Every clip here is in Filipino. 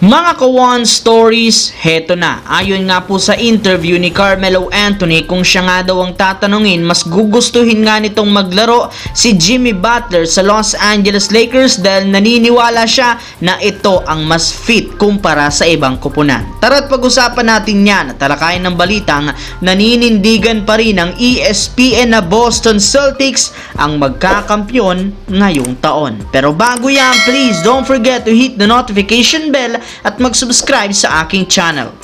Mga Kawan Stories, heto na. Ayon nga po sa interview ni Carmelo Anthony kung siya nga daw ang tatanungin, mas gugustuhin nga nitong maglaro si Jimmy Butler sa Los Angeles Lakers dahil naniniwala siya na ito ang mas fit kumpara sa ibang koponan. Tara't pag-usapan natin yan at talakayin ng balitang naninindigan pa rin ng ESPN na Boston Celtics ang magkakampyon ngayong taon. Pero bago yan, please don't forget to hit the notification bell at mag-subscribe sa aking channel.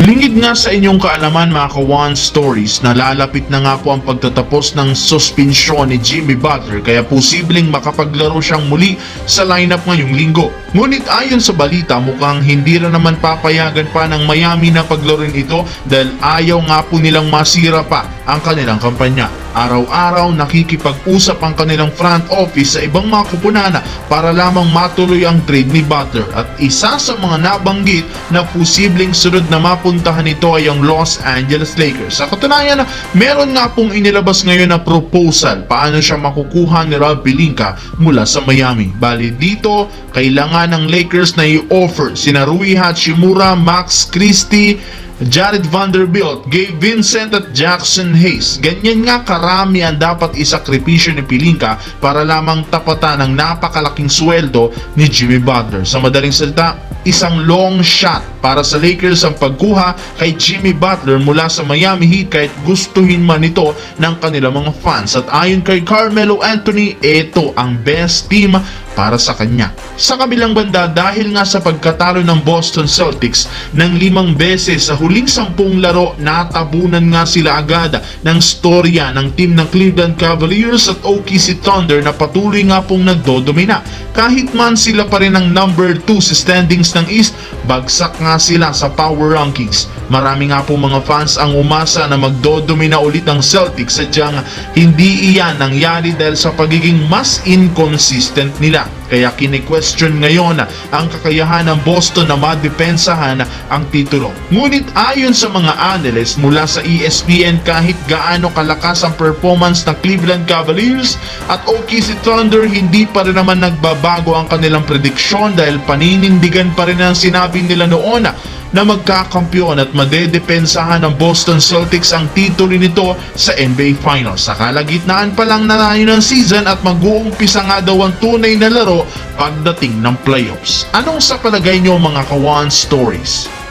Lingid nga sa inyong kaalaman mga Kawan Stories na lalapit na nga po ang pagtatapos ng suspensyon ni Jimmy Butler kaya posibleng makapaglaro siyang muli sa lineup ngayong linggo. Ngunit ayon sa balita mukhang hindi na naman papayagan pa ng Miami na paglaruin ito dahil ayaw nga po nilang masira pa ang kanilang kampanya. Araw-araw nakikipag-usap ang kanilang front office sa ibang mga kupunana para lamang matuloy ang trade ni Butler at isa sa mga nabanggit na posibleng sunod na mapuntahan nito ay ang Los Angeles Lakers. Sa katunayan, meron nga pong inilabas ngayon na proposal paano siya makukuha ni Rob Pelinka mula sa Miami. Bali dito, kailangan ng Lakers na i-offer sina Rui Hachimura, Max Christie, Jared Vanderbilt, Gabe Vincent at Jackson Hayes. Ganyan nga karami ang dapat isakripisyo ni Pelinka para lamang tapatan ang napakalaking sweldo ni Jimmy Butler. Sa madaling salita, isang long shot para sa Lakers ang pagkuha kay Jimmy Butler mula sa Miami Heat kahit gustuhin man ito ng kanilang mga fans. At ayon kay Carmelo Anthony, ito ang best team para sa kanya. Sa kabilang banda, dahil nga sa pagkatalo ng Boston Celtics ng 5 beses sa huling 10 laro, natabunan nga sila agad ng storya ng team ng Cleveland Cavaliers at OKC Thunder na patuloy nga pong nagdodomina. Kahit man sila pa rin ang number 2 sa standings ng East, bagsak nga sila sa power rankings. Marami nga po mga fans ang umasa na magdodomina ulit ng Celtics, sadyang hindi iyan nangyari dahil sa pagiging mas inconsistent nila. Kaya kine-question ngayon ang kakayahan ng Boston na madepensahan ang titulo. Ngunit ayon sa mga analyst mula sa ESPN, kahit gaano kalakas ang performance ng Cleveland Cavaliers at OKC Thunder, hindi pa rin naman nagbabago ang kanilang prediksyon dahil paninindigan pa rin ang sinabi nila noon na magkakampiyon at madedepensahan ng Boston Celtics ang titulo nito sa NBA Finals. Sa kalagitnaan pa lang na tayo ng season at mag-uumpisa nga daw ang tunay na laro pagdating ng playoffs. Anong sa palagay nyo mga Kawan Stories?